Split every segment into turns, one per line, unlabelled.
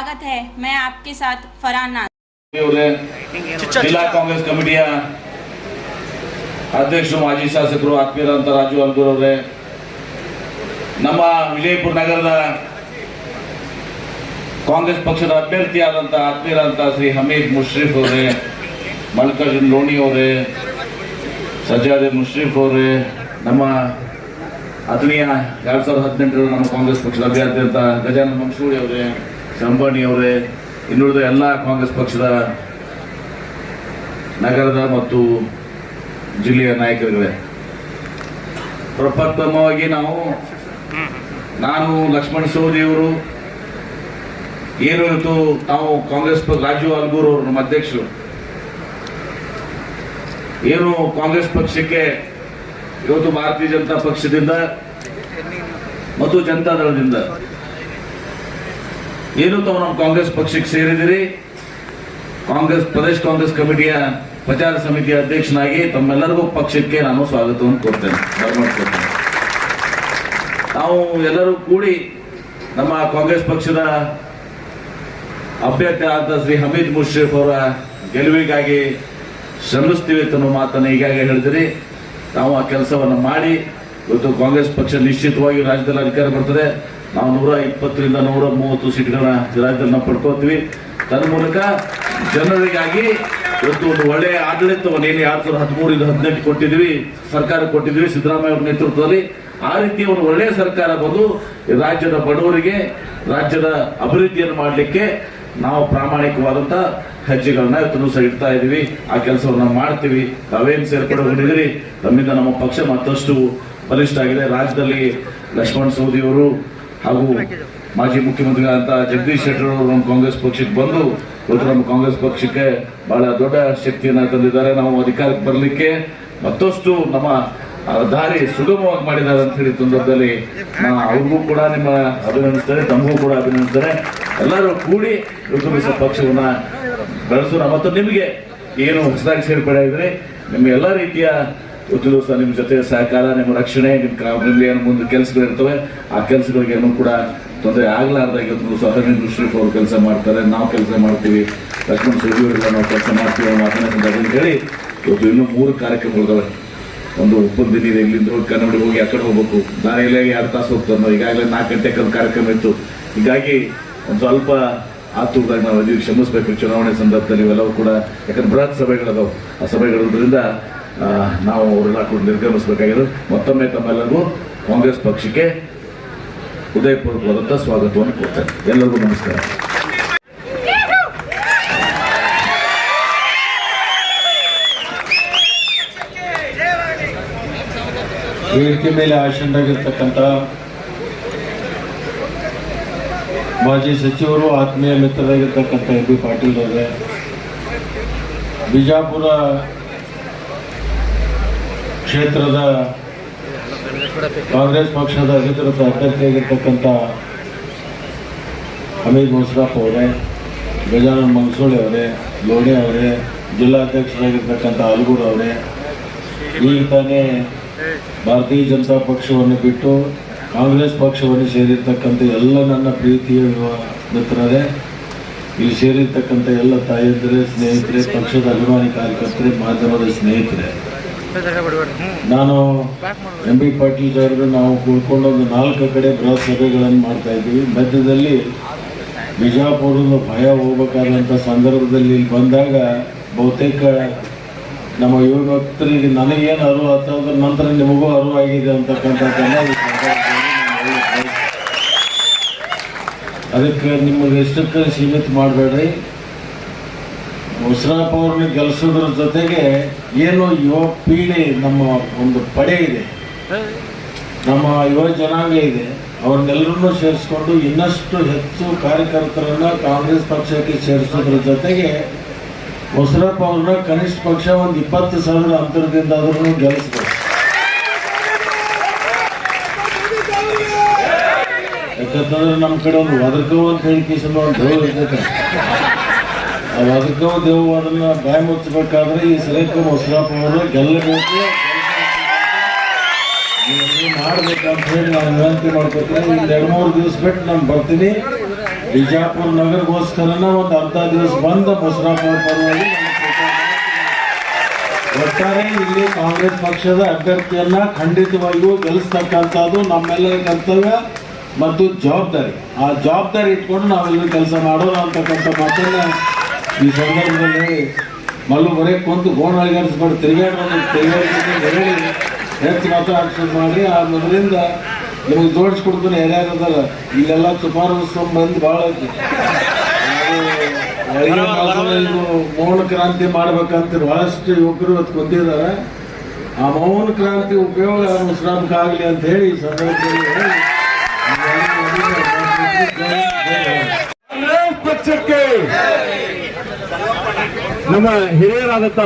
स्वागत है। मैं आपके साथ फरहान नाज।
ಜಿಲ್ಲಾ ಕಾಂಗ್ರೆಸ್ ಕಮಿಟಿಯ ಅಧ್ಯಕ್ಷರು ಮಾಜಿ ಶಾಸಕರು ಆತ್ಮೀಯರಾದಂಥ ರಾಜು ಅಲ್ಗೂರ್ ಅವರೇ, ನಮ್ಮ ವಿಜಯಪುರ ನಗರದ ಕಾಂಗ್ರೆಸ್ ಪಕ್ಷದ ಅಭ್ಯರ್ಥಿಯಾದಂಥ ಆತ್ಮೀಯರಾದಂಥ ಶ್ರೀ ಹಮೀದ್ ಮುಷ್ರಿಫ್ ಅವರೇ, ಮಲ್ಲಿಕಾರ್ಜುನ್ ಲೋಣಿ ಅವರೇ, ಸಜ್ಜಾದೆ ಮುಷ್ರಿಫ್ ಅವರೇ, ನಮ್ಮ ಆತ್ಮೀಯ 2018 ನಮ್ಮ ಕಾಂಗ್ರೆಸ್ ಪಕ್ಷದ ಅಭ್ಯರ್ಥಿ ಅಂತ ಗಜಾನನ ಮಂಗಸೂಳಿ ಅವರೇ, ಸಂಬಾಣಿ ಅವರೇ, ಇನ್ನುಳಿದ ಎಲ್ಲ ಕಾಂಗ್ರೆಸ್ ಪಕ್ಷದ ನಗರದ ಮತ್ತು ಜಿಲ್ಲೆಯ ನಾಯಕರುಗಳೇ, ಪ್ರಪ್ರಥಮವಾಗಿ ನಾನು ಲಕ್ಷ್ಮಣ ಸವದಿಯವರು ಏನು ಇವತ್ತು ನಾವು ಕಾಂಗ್ರೆಸ್ ರಾಜು ಅಲ್ಗೂರ್ ಅವರು ನಮ್ಮ ಅಧ್ಯಕ್ಷರು ಏನು ಕಾಂಗ್ರೆಸ್ ಪಕ್ಷಕ್ಕೆ ಇವತ್ತು ಭಾರತೀಯ ಜನತಾ ಪಕ್ಷದಿಂದ ಮತ್ತು ಜನತಾದಳದಿಂದ ಏನು ತಾವು ನಮ್ಮ ಕಾಂಗ್ರೆಸ್ ಪಕ್ಷಕ್ಕೆ ಸೇರಿದಿರಿ, ಪ್ರದೇಶ ಕಾಂಗ್ರೆಸ್ ಕಮಿಟಿಯ ಪ್ರಚಾರ ಸಮಿತಿಯ ಅಧ್ಯಕ್ಷನಾಗಿ ತಮ್ಮೆಲ್ಲರಿಗೂ ಪಕ್ಷಕ್ಕೆ ನಾನು ಸ್ವಾಗತವನ್ನು ಕೊಡ್ತೇನೆ. ನಾವು ಎಲ್ಲರೂ ಕೂಡಿ ನಮ್ಮ ಕಾಂಗ್ರೆಸ್ ಪಕ್ಷದ ಅಭ್ಯರ್ಥಿ ಆದ ಶ್ರೀ ಹಮೀದ್ ಮುಷ್ರಿಫ್ ಅವರ ಗೆಲುವಿಗಾಗಿ ಶ್ರಮಿಸ್ತೀವಿ ಅನ್ನೋ ಮಾತನ್ನು ಈಗಾಗಲೇ ಹೇಳಿದಿರಿ. ನಾವು ಆ ಕೆಲಸವನ್ನು ಮಾಡಿ ಇವತ್ತು ಕಾಂಗ್ರೆಸ್ ಪಕ್ಷ ನಿಶ್ಚಿತವಾಗಿ ರಾಜ್ಯದಲ್ಲಿ ಅಧಿಕಾರ ಬರ್ತದೆ. ನಾವು 120ರಿಂದ 130 ಸೀಟ್ಗಳನ್ನ ರಾಜ್ಯದಲ್ಲಿ ನಾವು ಪಡ್ಕೋತೀವಿ. ತನ್ಮೂಲಕ ಜನರಿಗಾಗಿ ಇವತ್ತು ಒಂದು ಒಳ್ಳೆಯ ಆಡಳಿತವನ್ನು ಏನು 2013ರಿಂದ 2018 ಕೊಟ್ಟಿದ್ವಿ, ಸರ್ಕಾರ ಕೊಟ್ಟಿದ್ವಿ ಸಿದ್ದರಾಮಯ್ಯ ಅವರ ನೇತೃತ್ವದಲ್ಲಿ. ಆ ರೀತಿ ಒಂದು ಒಳ್ಳೆಯ ಸರ್ಕಾರ ಬಂದು ರಾಜ್ಯದ ಬಡವರಿಗೆ ರಾಜ್ಯದ ಅಭಿವೃದ್ಧಿಯನ್ನು ಮಾಡಲಿಕ್ಕೆ ನಾವು ಪ್ರಾಮಾಣಿಕವಾದಂತ ಹೆಜ್ಜೆಗಳನ್ನ ಇವತ್ತು ಸಹ ಇಡ್ತಾ ಇದ್ದೀವಿ. ಆ ಕೆಲಸವನ್ನು ನಾವು ಮಾಡ್ತೀವಿ. ತಾವೇನು ಸೇರ್ಪಡೆಗೊಂಡಿದ್ದೀರಿ, ತಮ್ಮಿಂದ ನಮ್ಮ ಪಕ್ಷ ಮತ್ತಷ್ಟು ಬಲಿಷ್ಠ ಆಗಿದೆ. ರಾಜ್ಯದಲ್ಲಿ ಲಕ್ಷ್ಮಣ ಸವದಿಯವರು ಹಾಗೂ ಮಾಜಿ ಮುಖ್ಯಮಂತ್ರಿಗಳಂತ ಜಗದೀಶ್ ಶೆಟ್ಟರ್ ಅವರು ನಮ್ಮ ಕಾಂಗ್ರೆಸ್ ಪಕ್ಷಕ್ಕೆ ಬಂದು ಇವತ್ತು ನಮ್ಮ ಕಾಂಗ್ರೆಸ್ ಪಕ್ಷಕ್ಕೆ ಬಹಳ ದೊಡ್ಡ ಶಕ್ತಿಯನ್ನ ತಂದಿದ್ದಾರೆ. ನಾವು ಅಧಿಕಾರಕ್ಕೆ ಬರಲಿಕ್ಕೆ ಮತ್ತಷ್ಟು ನಮ್ಮ ದಾರಿ ಸುಗಮವಾಗಿ ಮಾಡಿದ್ದಾರೆ ಅಂತ ಹೇಳಿ ಸಂದರ್ಭದಲ್ಲಿ ಅವ್ರಿಗೂ ಕೂಡ ನಿಮ್ಮ ಅಭಿನಂದಿಸ್ತಾರೆ, ತಮಗೂ ಕೂಡ ಅಭಿನಂದಿಸ್ತಾರೆ. ಎಲ್ಲರೂ ಕೂಡಿ ಇವತ್ತು ಪಕ್ಷವನ್ನ ಬೆಳೆಸೋಣ. ಮತ್ತು ನಿಮಗೆ ಏನು ಹೊಸದಾಗಿ ಸೇರ್ಪಡೆ ಆಗಿದ್ರೆ ನಿಮ್ಗೆ ಎಲ್ಲ ರೀತಿಯ ಇವತ್ತು ದಿವಸ ನಿಮ್ಮ ಜೊತೆ ಸಹಕಾರ, ನಿಮ್ಮ ರಕ್ಷಣೆ, ನಿಮ್ಗೆ ಏನು ಮುಂದೆ ಕೆಲಸಗಳಿರ್ತವೆ, ಆ ಕೆಲಸಗಳಿಗೇನು ಕೂಡ ತೊಂದರೆ ಆಗ್ಲಾರ್ದಾಗಿ ಇವತ್ತು ಸಹ ಹಮೀದ್ ಮುಷ್ರಿಫ್ ಅವರು ಕೆಲಸ ಮಾಡ್ತಾರೆ, ನಾವು ಕೆಲಸ ಮಾಡ್ತೀವಿ, ಲಕ್ಷ್ಮಣ ಸವದಿಯವರೆಲ್ಲ ನಾವು ಕೆಲಸ ಮಾಡ್ತೀವಿ ಮಾತನಾಡ್ಕೊಂಡು ಹೇಳಿ ಇವತ್ತು ಇನ್ನೂ 3 ಕಾರ್ಯಕ್ರಮಗಳಿದಾವೆ. ಒಂದು ಉಪ್ಪಂದಿನಿ ಇದೆ, ಇಲ್ಲಿಂದ ಹೋಗಿ ಕನ್ನಡ ಹೋಗಿ ಆ ಕಡೆ ಹೋಗ್ಬೇಕು, ದಾರಿಯಲ್ಲೇ 2 ತಾಸು ಹೋಗ್ತಾನೆ. ಈಗಾಗಲೇ 4 ಗಂಟೆಗೆ ಒಂದು ಕಾರ್ಯಕ್ರಮ ಇತ್ತು. ಹೀಗಾಗಿ ಒಂದು ಸ್ವಲ್ಪ ಆತುರದಾಗ ನಾವು ಅದೀವಿ, ಕ್ಷಮಿಸಬೇಕು. ಚುನಾವಣೆ ಸಂದರ್ಭದಲ್ಲಿ ಇವೆಲ್ಲವೂ ಕೂಡ ಯಾಕಂದ್ರೆ ಬೃಹತ್ ಸಭೆಗಳದಾವು. ಆ ಸಭೆಗಳಿರೋದ್ರಿಂದ ನಾವು ಅವರೆಲ್ಲ ಕೂಡ ನಿರ್ಗಮಿಸಬೇಕಾಗಿದೆ. ಮತ್ತೊಮ್ಮೆ ತಮ್ಮೆಲ್ಲರಿಗೂ ಕಾಂಗ್ರೆಸ್ ಪಕ್ಷಕ್ಕೆ ಹೃದಯಪೂರ್ವಕವಾದಂಥ ಸ್ವಾಗತವನ್ನು ಕೊಡ್ತೇನೆ. ಎಲ್ಲರಿಗೂ ನಮಸ್ಕಾರ.
ವೇದಿಕೆ ಮೇಲೆ ಆಸೀನರಾಗಿರ್ತಕ್ಕಂಥ ಮಾಜಿ ಸಚಿವರು, ಆತ್ಮೀಯ ಮಿತ್ರರಾಗಿರ್ತಕ್ಕಂಥ ಎಂ ಬಿ ಪಾಟೀಲ್ ಅವರೇ, ಬಿಜಾಪುರ ಕ್ಷೇತ್ರದ ಕಾಂಗ್ರೆಸ್ ಪಕ್ಷದ ಅಧಿಕೃತ ಅಭ್ಯರ್ಥಿಯಾಗಿರ್ತಕ್ಕಂಥ ಹಮೀದ್ ಮುಷ್ರಿಫ್ ಅವರೇ, ಗಜಾನನ ಮಂಗಸೂಳಿ ಅವರೇ, ಲೋಣಿ ಅವರೇ, ಜಿಲ್ಲಾಧ್ಯಕ್ಷರಾಗಿರ್ತಕ್ಕಂಥ ಅಲ್ಗೂರ್ ಅವರೇ, ಈಗ ತಾನೇ ಭಾರತೀಯ ಜನತಾ ಪಕ್ಷವನ್ನು ಬಿಟ್ಟು ಕಾಂಗ್ರೆಸ್ ಪಕ್ಷವನ್ನು ಸೇರಿರ್ತಕ್ಕಂಥ ಎಲ್ಲ ನನ್ನ ಪ್ರೀತಿಯ ಮಿತ್ರರೇ, ಇಲ್ಲಿ ಸೇರಿರ್ತಕ್ಕಂಥ ಎಲ್ಲ ತಾಯಂದಿರೇ, ಸ್ನೇಹಿತರೆ, ಪಕ್ಷದ ಅಭಿಮಾನಿ ಕಾರ್ಯಕರ್ತರೆ, ಮಾಧ್ಯಮದ ಸ್ನೇಹಿತರೆ, ನಾನು ಎಂ ಬಿ ಪಾಟೀಲ್ ಸಾಹೇಬರು ನಾವು ಕೂಡ್ಕೊಂಡು ಒಂದು 4 ಕಡೆ ಬೃಹತ್ ಸಭೆಗಳನ್ನು ಮಾಡ್ತಾ ಇದ್ದೀವಿ. ಮಧ್ಯದಲ್ಲಿ ಬಿಜಾಪುರದ ಭಯ ಹೋಗ್ಬೇಕಾದಂಥ ಸಂದರ್ಭದಲ್ಲಿ ಇಲ್ಲಿ ಬಂದಾಗ ಬಹುತೇಕ ನಮ್ಮ ಯುವಕರಿಗೆ ನನಗೇನು ಅರಿವು ಆಗ್ತದ ನಂತರ ನಿಮಗೂ ಅರಿವು ಆಗಿದೆ ಅಂತಕ್ಕಂಥದ್ದನ್ನು ಅದಕ್ಕೆ ನಿಮಗೆ ಎಷ್ಟಕ್ಕೆ ಸೀಮಿತ ಮಾಡಬೇಡ್ರಿ. ಮುಷ್ರಿಫ್ ಅವ್ರನ್ನ ಗೆಲ್ಲಿಸೋದ್ರ ಜೊತೆಗೆ ಏನು ಯುವ ಪೀಳಿಗೆ ನಮ್ಮ ಒಂದು ಪಡೆ ಇದೆ, ನಮ್ಮ ಯುವ ಜನಾಂಗ ಇದೆ, ಅವ್ರನ್ನೆಲ್ಲರನ್ನೂ ಸೇರಿಸ್ಕೊಂಡು ಇನ್ನಷ್ಟು ಹೆಚ್ಚು ಕಾರ್ಯಕರ್ತರನ್ನ ಕಾಂಗ್ರೆಸ್ ಪಕ್ಷಕ್ಕೆ ಸೇರಿಸೋದ್ರ ಜೊತೆಗೆ ಮುಷ್ರಿಫ್ ಅವ್ರನ್ನ ಕನಿಷ್ಠ ಪಕ್ಷ ಒಂದು 20,000 ಅಂತರದಿಂದ ಆದ್ರೂ ಗೆಲ್ಲಿಸ್ಬೇಕು. ಯಾಕಂತಂದ್ರೆ ನಮ್ಮ ಕಡೆ ಒಂದು ಒದರ್ಕೋ ಅಂತ ಹೇಳಿಕೆಸಲು ಒಂದು ದೇವ್ರು ಇರ್ತೈತೆ. ಆ ಒದರ್ಕೋ ದೇವು ಅದನ್ನ ಬಾಯಿ ಮುಚ್ಚಬೇಕಾದ್ರೆ ಈ ಸರಿಕ ಮುಷ್ರಿಫ್ ಅವರು ಗೆಲ್ಲಬೇಕು, ಮಾಡ್ಬೇಕಂತ ಹೇಳಿ ನಾನು ವಿನಂತಿ ಮಾಡ್ಕೊತೀನಿ. 2-3 ದಿವಸ ಬಿಟ್ಟು ನಾನು ಬರ್ತೀನಿ. ಬಿಜಾಪುರ ನಗರಗೋಸ್ಕರನ ಒಂದು ಅರ್ಧ ದಿವಸ ಬಂದ ಮುಷರಫ್ ಅವ್ರ ಪರವಾಗಿ ಒಟ್ಟಾರೆ ಇಲ್ಲಿ ಕಾಂಗ್ರೆಸ್ ಪಕ್ಷದ ಅಭ್ಯರ್ಥಿಯನ್ನ ಖಂಡಿತವಾಗಿಯೂ ಗೆಲ್ಲಿಸ್ತಕ್ಕಂಥದ್ದು ನಮ್ಮೆಲ್ಲರ ಕರ್ತವ್ಯ ಮತ್ತು ಜವಾಬ್ದಾರಿ. ಆ ಜವಾಬ್ದಾರಿ ಇಟ್ಕೊಂಡು ನಾವೆಲ್ಲರೂ ಕೆಲಸ ಮಾಡೋಣ ಅಂತಕ್ಕಂಥ ಮಾತನ್ನ ಈ ಸಂದರ್ಭದಲ್ಲಿ ಮಲ್ಲು ಬರೀ ಕುಂತು ಗೋಣ ಅಳಿಗಾಡಿಸ್ಬಾರ್ದು, ತಿರುಗಾಡಿ ಹೆಚ್ಚು ಮಾತಾಡ್ಸೋದು ಮಾಡಿ ಆ ಮೊದಲಿಂದ ನಿಮಗೆ ಜೋಡಿಸ್ಕೊಡ್ತಾನೆ ಯಾರ್ಯಾರು ಅದಾರ ಇಲ್ಲೆಲ್ಲ ಸುಮಾರು ಬಂದು ಭಾಳ ಐತಿ. ಇದು ಮೌನ ಕ್ರಾಂತಿ ಮಾಡ್ಬೇಕಂತ ಬಹಳಷ್ಟು ಯುವಕರು ಇವತ್ತು ಕುಂತಿದ್ದಾರೆ. ಆ ಮೌನ ಕ್ರಾಂತಿ ಉಪಯೋಗ ಮುಸ್ರಾಮ್ಗಾಗಲಿ ಅಂತ ಹೇಳಿ ಈ ಸಂದರ್ಭದಲ್ಲಿ
ಪಕ್ಷಕ್ಕೆ ನಮ್ಮ ಹಿರಿಯರಾದಂತ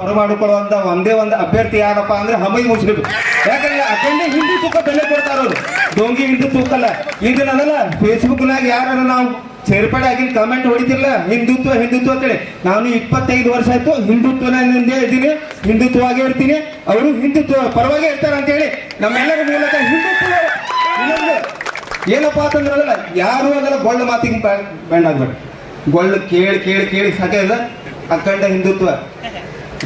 ಬರಮಾಡಿಕೊಳ್ಳುವಂತ ಒಂದೇ ಒಂದು ಅಭ್ಯರ್ಥಿ ಯಾರಪ್ಪ ಅಂದ್ರೆ ಹಮೀದ್ ಮುಷ್ರಿಫ್. ಯಾಕಂದ್ರೆ ಅಖಂಡ ಹಿಂದುತ್ವಕ್ಕೆ ಬೆಲೆ ಕೊಡ್ತಾರ ಅವರು, ಡೋಂಗಿ ಹಿಂದುತ್ವಕ್ಕಲ್ಲ. ಈಗ ನಾನಲ್ಲ ಫೇಸ್ಬುಕ್ನಾಗ ಯಾರು ನಾವು ಸೇರ್ಪಡೆ ಆಗಿ ಕಮೆಂಟ್ ಹೊಡಿತಿಲ್ಲ ಹಿಂದುತ್ವ ಹಿಂದುತ್ವ ಅಂತೇಳಿ. ನಾನು 25 ವರ್ಷ ಆಯ್ತು ಹಿಂದುತ್ವನಿಂದ ಇದ್ದೀನಿ, ಹಿಂದುತ್ವವಾಗಿ ಇರ್ತೀನಿ, ಅವರು ಹಿಂದುತ್ವ ಪರವಾಗಿ ಇರ್ತಾರೆ ಅಂತೇಳಿ ನಮ್ಮೆಲ್ಲರ ಮೂಲಕ ಹಿಂದುತ್ವ ಇನ್ನೊಂದು ಏನಪ್ಪಾ ಅಂತಂದ್ರಲ್ಲ ಯಾರು ಅದೆಲ್ಲ ಗೊಳ್ಳ ಮಾತಿಗೆ ಬ್ಯಾಂಡ್ ಆಗ್ಬೇಡ. ಗೊಳ್ಳು ಕೇಳಿ ಕೇಳಿ ಕೇಳಿ ಸಾಕಾಗ ಅಖಂಡ ಹಿಂದುತ್ವ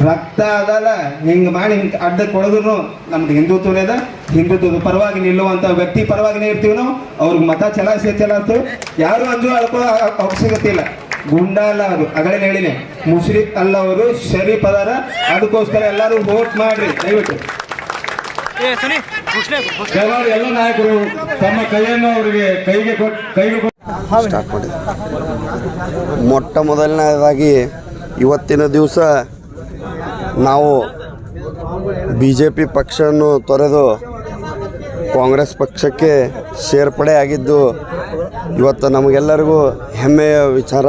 ರಕ್ತ ಅದಲ್ಲ ಹಿಂಗೆ ಮಾಡಿ ಹಿಂಗೆ ಅಡ್ಡ ಕೊಡೋದ್ರು ನಮ್ದು ಹಿಂದುತ್ವನೇ ಅದ. ಹಿಂದುತ್ವದ ಪರವಾಗಿ ನಿಲ್ಲುವಂಥ ವ್ಯಕ್ತಿ ಪರವಾಗಿನೇ ಇರ್ತೀವಿ ನಾವು. ಅವ್ರಿಗೆ ಮತ ಚಲಾಯಿಸ್ತೀವಿ. ಯಾರು ಅಂದ್ರೂ ಅಳ್ಕೊಳ್ಳೋ ಅವಶ್ಯಕತೆ ಇಲ್ಲ. ಗುಂಡಾಲ ಅವರು ಅಗಳೇ ಹೇಳಿನೇ ಮುಷ್ರಿಫ್ ಅಲ್ಲ, ಅವರು ಶರೀಫ್ ಅದಾರ. ಅದಕ್ಕೋಸ್ಕರ ಎಲ್ಲರೂ ವೋಟ್ ಮಾಡ್ರಿ ದಯವಿಟ್ಟು.
ಎಲ್ಲ ನಾಯಕರು ತಮ್ಮ ಕೈಯನ್ನು ಅವರಿಗೆ ಕೈಗೆ
ಸ್ಟಾರ್ಟ್ ಮಾಡಿದೆ. ಮೊಟ್ಟ ಮೊದಲನೇದಾಗಿ ಇವತ್ತಿನ ದಿವಸ ನಾವು BJP ಪಕ್ಷವನ್ನು ತೊರೆದು ಕಾಂಗ್ರೆಸ್ ಪಕ್ಷಕ್ಕೆ ಸೇರ್ಪಡೆ ಆಗಿದ್ದು ಇವತ್ತು ನಮಗೆಲ್ಲರಿಗೂ ಹೆಮ್ಮೆಯ ವಿಚಾರ.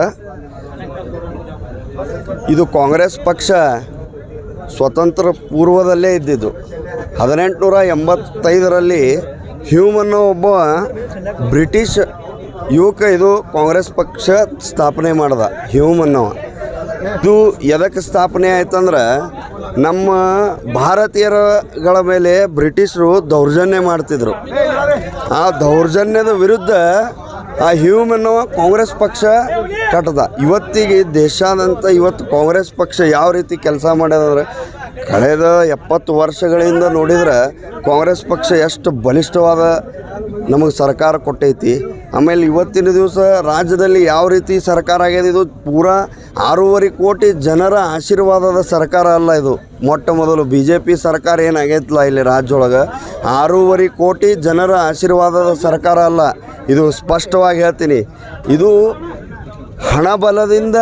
ಇದು ಕಾಂಗ್ರೆಸ್ ಪಕ್ಷ ಸ್ವತಂತ್ರ ಪೂರ್ವದಲ್ಲೇ ಇದ್ದಿದ್ದು. 1885ರಲ್ಲಿ ಹ್ಯೂಮ್ ಅನ್ನೋ ಒಬ್ಬ ಬ್ರಿಟಿಷ್ ಯುವಕ ಇದು ಕಾಂಗ್ರೆಸ್ ಪಕ್ಷ ಸ್ಥಾಪನೆ ಮಾಡ್ದ. ಹ್ಯೂಮ್ ಅನ್ನೋ ಇದು ಎದಕ್ಕೆ ಸ್ಥಾಪನೆ ಆಯ್ತಂದ್ರೆ ನಮ್ಮ ಭಾರತೀಯರುಗಳ ಮೇಲೆ ಬ್ರಿಟಿಷರು ದೌರ್ಜನ್ಯ ಮಾಡ್ತಿದ್ರು. ಆ ದೌರ್ಜನ್ಯದ ವಿರುದ್ಧ ಆ ಹ್ಯೂಮ್ ಅನ್ನೋ ಕಾಂಗ್ರೆಸ್ ಪಕ್ಷ ಕಟ್ಟದ. ಇವತ್ತಿಗೆ ದೇಶಾದ್ಯಂತ ಇವತ್ತು ಕಾಂಗ್ರೆಸ್ ಪಕ್ಷ ಯಾವ ರೀತಿ ಕೆಲಸ ಮಾಡ್ಯದಂದ್ರೆ ಕಳೆದ 70 ವರ್ಷಗಳಿಂದ ನೋಡಿದ್ರೆ ಕಾಂಗ್ರೆಸ್ ಪಕ್ಷ ಎಷ್ಟು ಬಲಿಷ್ಠವಾದ ನಮಗೆ ಸರ್ಕಾರ ಕೊಟ್ಟೈತಿ. ಆಮೇಲೆ ಇವತ್ತಿನ ದಿವಸ ರಾಜ್ಯದಲ್ಲಿ ಯಾವ ರೀತಿ ಸರ್ಕಾರ ಆಗಿದೆ, ಇದು ಪೂರಾ 6.5 ಕೋಟಿ ಜನರ ಆಶೀರ್ವಾದದ ಸರ್ಕಾರ ಅಲ್ಲ. ಇದು ಮೊಟ್ಟ ಮೊದಲು BJP ಸರ್ಕಾರ ಏನಾಗೈತಲ್ಲ ಇಲ್ಲಿ ರಾಜ್ಯೊಳಗೆ 6.5 ಕೋಟಿ ಜನರ ಆಶೀರ್ವಾದದ ಸರ್ಕಾರ ಅಲ್ಲ. ಇದು ಸ್ಪಷ್ಟವಾಗಿ ಹೇಳ್ತೀನಿ, ಇದು ಹಣಬಲದಿಂದ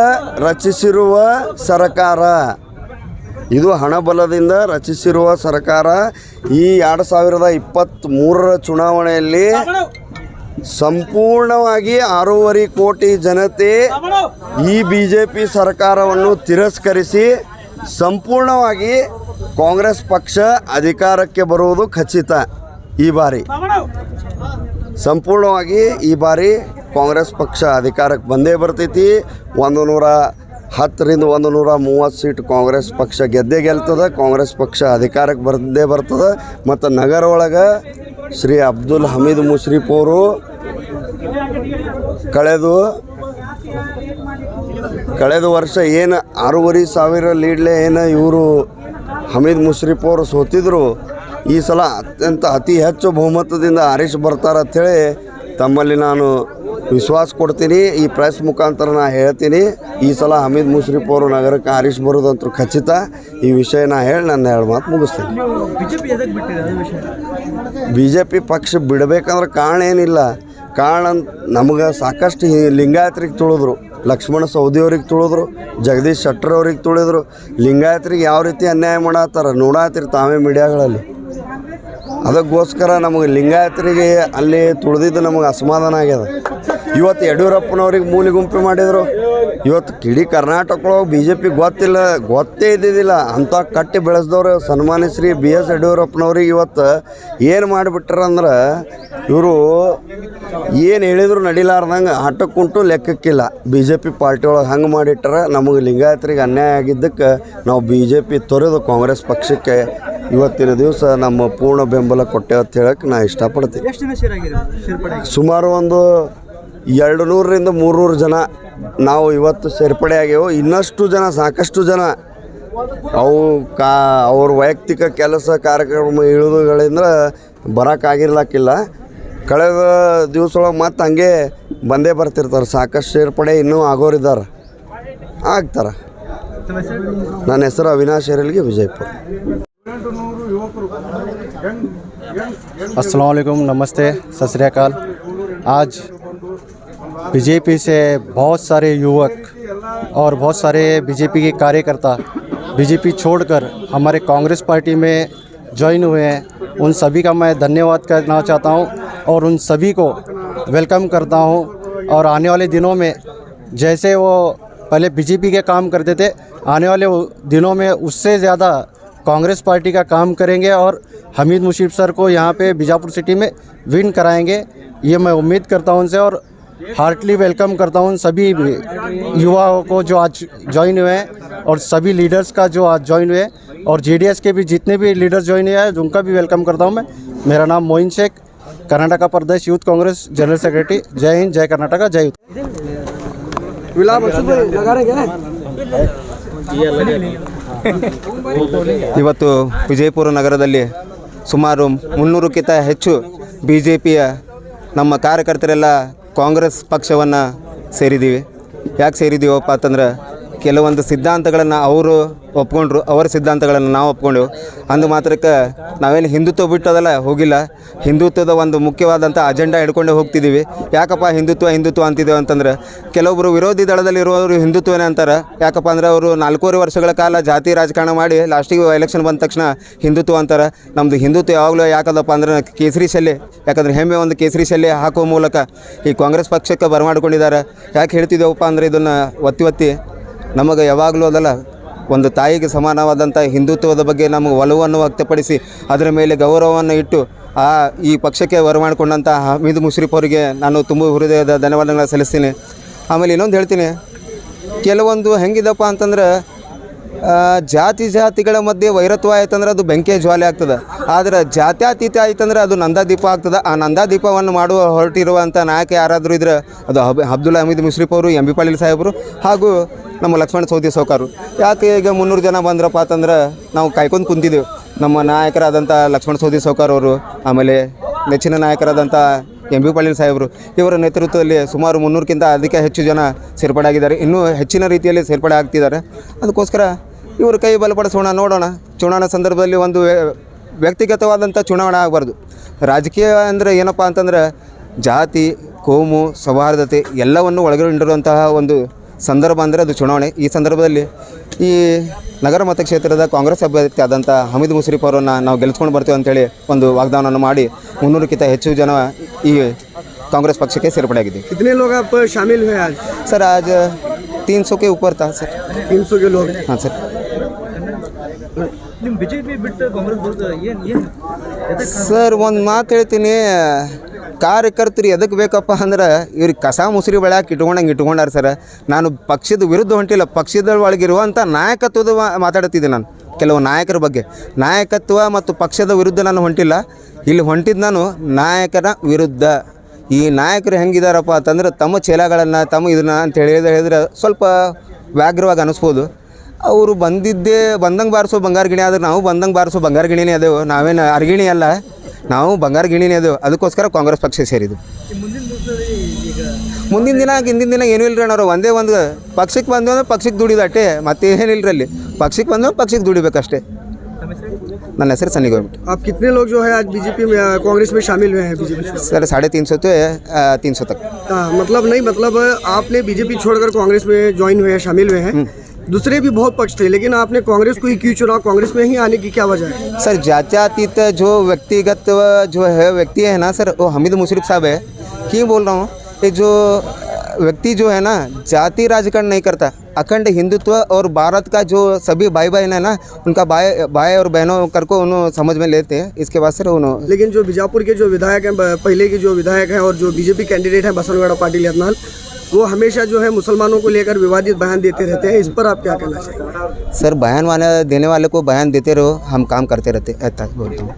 ರಚಿಸಿರುವ ಸರ್ಕಾರ. ಇದು ಹಣಬಲದಿಂದ ರಚಿಸಿರುವ ಸರ್ಕಾರ. ಈ 2023ರ ಚುನಾವಣೆಯಲ್ಲಿ ಸಂಪೂರ್ಣವಾಗಿ 6.5 ಕೋಟಿ ಜನತೆ ಈ BJP ಸರ್ಕಾರವನ್ನು ತಿರಸ್ಕರಿಸಿ ಸಂಪೂರ್ಣವಾಗಿ ಕಾಂಗ್ರೆಸ್ ಪಕ್ಷ ಅಧಿಕಾರಕ್ಕೆ ಬರುವುದು ಖಚಿತ. ಈ ಬಾರಿ ಸಂಪೂರ್ಣವಾಗಿ ಈ ಬಾರಿ ಕಾಂಗ್ರೆಸ್ ಪಕ್ಷ ಅಧಿಕಾರಕ್ಕೆ ಬಂದೇ ಬರ್ತೈತಿ. 110 ರಿಂದ 130 ಸೀಟ್ ಕಾಂಗ್ರೆಸ್ ಪಕ್ಷ ಗೆಲ್ತದೆ. ಕಾಂಗ್ರೆಸ್ ಪಕ್ಷ ಅಧಿಕಾರಕ್ಕೆ ಬಂದೇ ಬರ್ತದೆ. ಮತ್ತು ನಗರ ಒಳಗೆ ಶ್ರೀ ಅಬ್ದುಲ್ ಹಮೀದ್ ಮುಷ್ರಿಫ್ ಅವರು ಕಳೆದ ವರ್ಷ ಏನು 6,500 ಲೀಡ್ಲೆ ಏನು ಇವರು ಹಮೀದ್ ಮುಷ್ರಿಫ್ ಅವರು ಸೋತಿದ್ರು, ಈ ಸಲ ಅತಿ ಹೆಚ್ಚು ಬಹುಮತದಿಂದ ಹರೀಶ್ ಬರ್ತಾರೆ ಅಂಥೇಳಿ ತಮ್ಮಲ್ಲಿ ನಾನು ವಿಶ್ವಾಸ ಕೊಡ್ತೀನಿ. ಈ ಪ್ರೆಸ್ ಮುಖಾಂತರ ನಾನು ಹೇಳ್ತೀನಿ, ಈ ಸಲ ಹಮೀದ್ ಮುಷ್ರಿಫ್ ಅವರು ನಗರಕ್ಕೆ ಹರೀಶ್ ಬರೋದಂತೂ ಖಚಿತ. ಈ ವಿಷಯ ನಾನು ಹೇಳಿ ನನ್ನ 2 ಮಾತು ಮುಗಿಸ್ತೀನಿ. BJP ಪಕ್ಷ ಬಿಡಬೇಕಂದ್ರೆ ಕಾರಣ ಏನಿಲ್ಲ. ಕಾರಣ ನಮಗೆ ಸಾಕಷ್ಟು ಲಿಂಗಾಯತರಿಗೆ ತುಳಿದ್ರು, ಲಕ್ಷ್ಮಣ ಸವದಿಯವ್ರಿಗೆ ತುಳಿದ್ರು, ಜಗದೀಶ್ ಶೆಟ್ಟರ್ ಅವ್ರಿಗೆ ತುಳಿದ್ರು. ಲಿಂಗಾಯತರಿಗೆ ಯಾವ ರೀತಿ ಅನ್ಯಾಯ ಮಾಡತ್ತಾರ ನೋಡಾತಿರಿ ತಾವೇ ಮೀಡಿಯಾಗಳಲ್ಲಿ. ಅದಕ್ಕೋಸ್ಕರ ನಮಗೆ ಲಿಂಗಾಯತರಿಗೆ ಅಲ್ಲಿ ತುಳಿದಿದ್ದು ನಮಗೆ ಅಸಮಾಧಾನ ಆಗ್ಯದ. ಇವತ್ತು ಯಡಿಯೂರಪ್ಪನವ್ರಿಗೆ ಮೂಲೆ ಗುಂಪು ಮಾಡಿದರು. ಇವತ್ತು ಇಡೀ ಕರ್ನಾಟಕದೊಳಗೆ BJP ಗೊತ್ತೇ ಇದ್ದಿದ್ದಿಲ್ಲ ಅಂಥ ಕಟ್ಟಿ ಬೆಳೆಸಿದವರು ಸನ್ಮಾನ್ಯ ಶ್ರೀ BS ಯಡಿಯೂರಪ್ಪನವ್ರಿಗೆ ಇವತ್ತು ಏನು ಮಾಡಿಬಿಟ್ರಂದ್ರೆ ಇವರು ಏನು ಹೇಳಿದ್ರು ನಡಿಲಾರ್ದಂಗೆ ಆಟಕ್ಕುಂಟು ಲೆಕ್ಕಕ್ಕಿಲ್ಲ. BJP ಪಾರ್ಟಿ ಒಳಗೆ ಹಂಗೆ ಮಾಡಿಟ್ರೆ ನಮಗೆ ಲಿಂಗಾಯತರಿಗೆ ಅನ್ಯಾಯ ಆಗಿದ್ದಕ್ಕೆ ನಾವು BJP ತೊರೆದು ಕಾಂಗ್ರೆಸ್ ಪಕ್ಷಕ್ಕೆ ಇವತ್ತಿನ ದಿವಸ ನಮ್ಮ ಪೂರ್ಣ ಬೆಂಬಲ ಕೊಟ್ಟೆ ಅಂತ ಹೇಳಕ್ಕೆ ನಾನು ಇಷ್ಟಪಡ್ತೀನಿ. ಸುಮಾರು ಒಂದು 200ರಿಂದ 300 ಜನ ನಾವು ಇವತ್ತು ಸೇರ್ಪಡೆ ಆಗ್ಯಾವ. ಇನ್ನಷ್ಟು ಜನ, ಸಾಕಷ್ಟು ಜನ ಅವ್ರ ವೈಯಕ್ತಿಕ ಕೆಲಸ ಕಾರ್ಯಕ್ರಮ ಇಳಿದುಗಳಿಂದ ಬರೋಕ್ಕಾಗಿರ್ಲಕ್ಕಿಲ್ಲ. ಕಳೆದ ದಿವಸೊಳಗೆ ಮತ್ತೆ ಹಂಗೆ ಬಂದೇ ಬರ್ತಿರ್ತಾರೆ. ಸಾಕಷ್ಟು ಸೇರ್ಪಡೆ ಇನ್ನೂ ಆಗೋರಿದ್ದಾರೆ, ಆಗ್ತಾರೆ. ನನ್ನ ಹೆಸರು ಅವಿನಾಶ್ ಹೆರಲ್ಗಿ, ವಿಜಯಪುರ.
अस्सलाम वालेकुम, नमस्ते, सत श्री अकाल। आज बीजेपी से बहुत सारे युवक और बहुत सारे बीजेपी के कार्यकर्ता बीजेपी छोड़कर हमारे कांग्रेस पार्टी में ज्वाइन हुए हैं। उन सभी का मैं धन्यवाद करना चाहता हूं और उन सभी को वेलकम करता हूं। और आने वाले दिनों में जैसे वो पहले बीजेपी के काम करते थे, आने वाले दिनों में उससे ज़्यादा कांग्रेस पार्टी का काम करेंगे और हमीद मुशीफ सर को यहाँ पे बीजापुर सिटी में विन कराएंगे, ये मैं उम्मीद करता हूँ उनसे। और हार्टली वेलकम करता हूँ सभी युवाओं को जो आज ज्वाइन हुए हैं और सभी लीडर्स का जो आज ज्वाइन हुए हैं, और जेडीएस के भी जितने भी लीडर्स ज्वाइन हुए हैं उनका भी वेलकम करता हूँ मैं। मेरा नाम मोइन शेख, कर्नाटका प्रदेश यूथ कांग्रेस जनरल सेक्रेटरी। जय हिंद, जय कर्नाटका, जय यूथ।
ಇವತ್ತು ವಿಜಯಪುರ ನಗರದಲ್ಲಿ ಸುಮಾರು 300ಕ್ಕಿಂತ ಹೆಚ್ಚು BJPಯ ನಮ್ಮ ಕಾರ್ಯಕರ್ತರೆಲ್ಲ ಕಾಂಗ್ರೆಸ್ ಪಕ್ಷವನ್ನು ಸೇರಿದ್ದೀವಿ. ಯಾಕೆ ಸೇರಿದ್ದೀವಪ್ಪ ಅಂತಂದ್ರೆ ಕೆಲವೊಂದು ಸಿದ್ಧಾಂತಗಳನ್ನು ಅವರು ಒಪ್ಕೊಂಡ್ರು, ಅವರ ಸಿದ್ಧಾಂತಗಳನ್ನು ನಾವು ಒಪ್ಕೊಂಡೆವು. ಅಂದು ಮಾತ್ರಕ್ಕೆ ನಾವೇನು ಹಿಂದುತ್ವ ಬಿಟ್ಟೋದಲ್ಲ, ಹೋಗಿಲ್ಲ. ಹಿಂದುತ್ವದ ಒಂದು ಮುಖ್ಯವಾದಂಥ ಅಜೆಂಡಾ ಹಿಡ್ಕೊಂಡೇ ಹೋಗ್ತಿದ್ದೀವಿ. ಯಾಕಪ್ಪ ಹಿಂದುತ್ವ ಅಂತಿದ್ದೇವೆ ಅಂತಂದ್ರೆ ಕೆಲವೊಬ್ಬರು ವಿರೋಧಿ ದಳದಲ್ಲಿರುವವರು ಹಿಂದುತ್ವನೇ ಅಂತಾರೆ. ಯಾಕಪ್ಪ ಅಂದ್ರೆ ಅವರು 4.5 ವರ್ಷಗಳ ಕಾಲ ಜಾತಿ ರಾಜಕಾರಣ ಮಾಡಿ ಲಾಸ್ಟಿಗೆ ಎಲೆಕ್ಷನ್ ಬಂದ ತಕ್ಷಣ ಹಿಂದುತ್ವ ಅಂತಾರೆ. ನಮ್ಮದು ಹಿಂದುತ್ವ ಯಾವಾಗಲೂ ಯಾಕದಪ್ಪ ಅಂದ್ರೆ ಕೇಸರಿ ಶಲ್ಯ, ಯಾಕಂದರೆ ಹೆಮ್ಮೆ ಒಂದು ಕೇಸರಿ ಶಲ್ಯ ಹಾಕುವ ಮೂಲಕ ಈ ಕಾಂಗ್ರೆಸ್ ಪಕ್ಷಕ್ಕೆ ಬರಮಾಡ್ಕೊಂಡಿದ್ದಾರೆ. ಯಾಕೆ ಹೇಳ್ತಿದ್ದೇವಪ್ಪ ಅಂದರೆ ಇದನ್ನು ಒತ್ತಿ ನಮಗೆ ಯಾವಾಗಲೂ ಅದಲ್ಲ, ಒಂದು ತಾಯಿಗೆ ಸಮಾನವಾದಂಥ ಹಿಂದುತ್ವದ ಬಗ್ಗೆ ನಮಗೆ ಒಲವನ್ನು ವ್ಯಕ್ತಪಡಿಸಿ ಅದರ ಮೇಲೆ ಗೌರವವನ್ನು ಇಟ್ಟು ಈ ಪಕ್ಷಕ್ಕೆ ಬರಮಾಡಿಕೊಂಡಂಥ ಹಮೀದ್ ಮುಷ್ರಿಫ್ ಅವರಿಗೆ ನಾನು ತುಂಬ ಹೃದಯದ ಧನ್ಯವಾದಗಳನ್ನ ಸಲ್ಲಿಸ್ತೀನಿ. ಆಮೇಲೆ ಇನ್ನೊಂದು ಹೇಳ್ತೀನಿ, ಕೆಲವೊಂದು ಹೆಂಗಿದಪ್ಪ ಅಂತಂದ್ರೆ ಜಾತಿಗಳ ಮಧ್ಯೆ ವೈರತ್ವ ಆಯ್ತಂದ್ರೆ ಅದು ಬೆಂಕಿಯ ಜ್ವಾಲೆ ಆಗ್ತದೆ. ಆದರೆ ಜಾತ್ಯತೀತ ಆಯ್ತಂದ್ರೆ ಅದು ನಂದಾದೀಪ ಆಗ್ತದೆ. ಆ ನಂದಾದೀಪವನ್ನು ಮಾಡುವ ಹೊರಟಿರುವಂಥ ನಾಯಕ ಯಾರಾದರೂ ಇದ್ರೆ ಅದು ಅಬ್ದುಲ್ ಹಮೀದ್ ಮುಷ್ರಿಫ್ ಅವರು, ಎಂ ಬಿ ಪಾಟೀಲ್ ಸಾಹೇಬರು ಹಾಗೂ ನಮ್ಮ ಲಕ್ಷ್ಮಣ ಸವದಿ ಸಾವ್ಕಾರು. ಯಾಕೆ ಈಗ 300 ಜನ ಬಂದ್ರಪ್ಪ ಅಂತಂದ್ರೆ ನಾವು ಕಾಯ್ಕೊಂಡು ಕುಂತಿದ್ದೆವು. ನಮ್ಮ ನಾಯಕರಾದಂಥ ಲಕ್ಷ್ಮಣ ಸವದಿ ಸಾವ್ಕಾರ್ ಅವರು, ಆಮೇಲೆ ನೆಚ್ಚಿನ ನಾಯಕರಾದಂಥ ಎಂ ಬಿ ಪಾಟೀಲ್ ಸಾಹೇಬರು, ಇವರ ನೇತೃತ್ವದಲ್ಲಿ ಸುಮಾರು 300ಕ್ಕಿಂತ ಅದಕ್ಕೆ ಹೆಚ್ಚು ಜನ ಸೇರ್ಪಡೆ ಆಗಿದ್ದಾರೆ. ಇನ್ನೂ ಹೆಚ್ಚಿನ ರೀತಿಯಲ್ಲಿ ಸೇರ್ಪಡೆ ಆಗ್ತಿದ್ದಾರೆ. ಅದಕ್ಕೋಸ್ಕರ ಇವರು ಕೈ ಬಲಪಡಿಸೋಣ, ನೋಡೋಣ. ಚುನಾವಣಾ ಸಂದರ್ಭದಲ್ಲಿ ಒಂದು ವ್ಯಕ್ತಿಗತವಾದಂಥ ಚುನಾವಣೆ ಆಗಬಾರ್ದು. ರಾಜಕೀಯ ಅಂದರೆ ಏನಪ್ಪ ಅಂತಂದ್ರೆ ಜಾತಿ, ಕೋಮು, ಸೌಹಾರ್ದತೆ ಎಲ್ಲವನ್ನು ಒಳಗೊಂಡಿರುವಂತಹ ಒಂದು ಸಂದರ್ಭ ಅಂದರೆ ಅದು ಚುನಾವಣೆ. ಈ ಸಂದರ್ಭದಲ್ಲಿ ಈ ನಗರ ಮತಕ್ಷೇತ್ರದ ಕಾಂಗ್ರೆಸ್ ಅಭ್ಯರ್ಥಿ ಆದಂಥ ಹಮೀದ್ ಮುಷ್ರಿಫ್ ಅವರನ್ನು ನಾವು ಗೆಲ್ಲಿಸ್ಕೊಂಡು ಬರ್ತೀವಿ ಅಂತೇಳಿ ಒಂದು ವಾಗ್ದಾನವನ್ನು ಮಾಡಿ 300ಕ್ಕಿಂತ ಹೆಚ್ಚು ಜನ ಈ ಕಾಂಗ್ರೆಸ್ ಪಕ್ಷಕ್ಕೆ ಸೇರ್ಪಡೆ ಆಗಿದೆ.
कितने लोग आप शामिल हुए आज?
सर आज 300 के ऊपर था सर.
300 के लोग.
हाँ सर.
ಬಿಜೆಪಿ ಬಿಟ್ಟು ಕಾಂಗ್ರೆಸ್
ಸರ್ ಒಂದು ಮಾತು ಹೇಳ್ತೀನಿ, ಕಾರ್ಯಕರ್ತರು ಎದಕ್ಕೆ ಬೇಕಪ್ಪ ಅಂದ್ರೆ ಇವ್ರಿಗೆ ಕಸ ಮುಸುರಿ ಬೆಳ್ಯಾಕೆ ಇಟ್ಕೊಂಡಾರ ಸರ್. ನಾನು ಪಕ್ಷದ ವಿರುದ್ಧ ಹೊಂಟಿಲ್ಲ, ಪಕ್ಷದ ಒಳಗಿರುವಂಥ ನಾಯಕತ್ವದ ಮಾತಾಡ್ತಿದ್ದೆ ನಾನು. ಕೆಲವು ನಾಯಕರ ಬಗ್ಗೆ ನಾಯಕತ್ವ ಮತ್ತು ಪಕ್ಷದ ವಿರುದ್ಧ ನಾನು ಹೊಂಟಿಲ್ಲ. ಇಲ್ಲಿ ಹೊಂಟಿದ್ದು ನಾನು ನಾಯಕರ ವಿರುದ್ಧ. ಈ ನಾಯಕರು ಹೆಂಗಿದಾರಪ್ಪ ಅಂತಂದ್ರೆ ತಮ್ಮ ಚೇಲಾಗಳನ್ನು ಇದನ್ನು ಅಂತ ಹೇಳಿದ್ರೆ ಸ್ವಲ್ಪ ವ್ಯಾಗ್ರವಾಗಿ ಅನ್ನಿಸ್ಬೋದು. ಅವರು ಬಂದಂಗೆ ಬಾರಿಸೋ ಬಂಗಾರ ಗಿಣಿ ಆದ್ರೆ ನಾವು ಬಂದಂಗೆ ಬಾರಿಸೋ ಬಂಗಾರ ಗಿಣಿನೇ ಅದೇವು. ನಾವೇನು ಅರ್ಗಿಣಿ ಅಲ್ಲ, ನಾವು ಬಂಗಾರ ಗಿಣಿನೇ ಅದೇವು. ಅದಕ್ಕೋಸ್ಕರ ಕಾಂಗ್ರೆಸ್ ಪಕ್ಷ ಸೇರಿದ್ದು. ಮುಂದಿನ ದಿನ ಏನೂ ಇಲ್ಲರಿ ಅಣ್ಣವ್ರು. ಒಂದೇ ಒಂದು ಪಕ್ಷಕ್ಕೆ ಬಂದೇವು ಅಂದ್ರೆ ಪಕ್ಷಕ್ಕೆ ದುಡಿದು ಅಷ್ಟೇ, ಮತ್ತೇನಿಲ್ಲರಿ. ಅಲ್ಲಿ ಪಕ್ಷಕ್ಕೆ ಬಂದೇವು, ಪಕ್ಷಕ್ಕೆ ದುಡಿಬೇಕಷ್ಟೇ. ನನ್ನ ಹೆಸರು ಸನ್ನಿ ಗೌರ್ಮೆಂಟ್.
आप कितने लोग जो है आज बीजेपी में कांग्रेस में शामिल हुए हैं? बीजेपी
सर 350 से 300 तक.
मतलब नहीं, मतलब आपने बीजेपी छोड़कर कांग्रेस में ज्वाइन हुए हैं, शामिल हुए हैं. दूसरे भी बहुत पक्ष थे, लेकिन आपने कांग्रेस को ही क्यों चुना? कांग्रेस में ही आने की क्या वजह है?
सर जात्यातीत जो व्यक्तिगत जो है व्यक्ति है ना सर, वो हमीद मुशर्रफ साहब है. क्यों बोल रहा हूँ, ये जो व्यक्ति जो है ना जाति राजकारण नहीं करता, अखंड हिंदुत्व और भारत का जो सभी भाई बहन है ना, उनका भाई और बहनों कर को उन्होंने समझ में लेते हैं. इसके बाद सर उन्होंने,
लेकिन जो बीजापुर के जो विधायक हैं, पहले के जो विधायक हैं और जो बीजेपी कैंडिडेट हैं बसनगढ़ पाटिल यत्नाल, वो हमेशा जो है मुसलमानों को लेकर विवादित बयान देते रहते हैं. इस पर आप क्या कहना चाहेंगे?
सर बयान देने वाले को बयान देते रहो, हम काम करते रहते, ऐसा बोलता हूँ.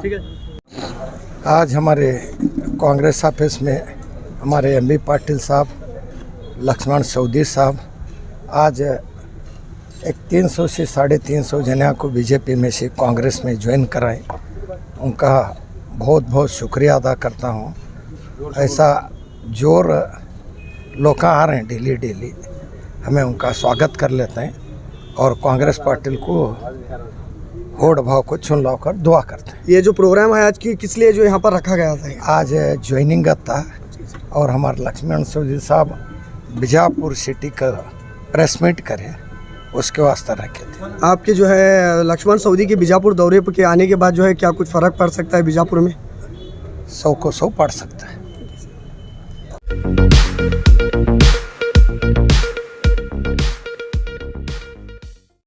ठीक है.
आज हमारे कांग्रेस ऑफिस में हमारे एमबी पाटिल साहब, लक्ष्मण सऊदी साहब आज एक 300 से 350 जना को बीजेपी में से कांग्रेस में ज्वाइन कराए। उनका बहुत बहुत शुक्रिया अदा करता हूँ। ऐसा जोर लोग आ रहे हैं डेली, हमें उनका स्वागत कर लेते हैं और कांग्रेस पार्टी को वोट भाव को चुन लाकर दुआ करते हैं।
ये जो प्रोग्राम है आज की किस लिए जो यहाँ पर रखा गया था?
आज ज्वाइनिंग था और हमारे लक्ष्मण सऊदी साहब बीजापुर सिटी का प्रेस मीट करें, उसके वास्ते रखे थे।
आपके जो है लक्ष्मण सऊदी के बीजापुर दौरे पर के आने के बाद जो है क्या कुछ फ़र्क पड़ सकता है बीजापुर में?
100 को 100 पड़ सकता है।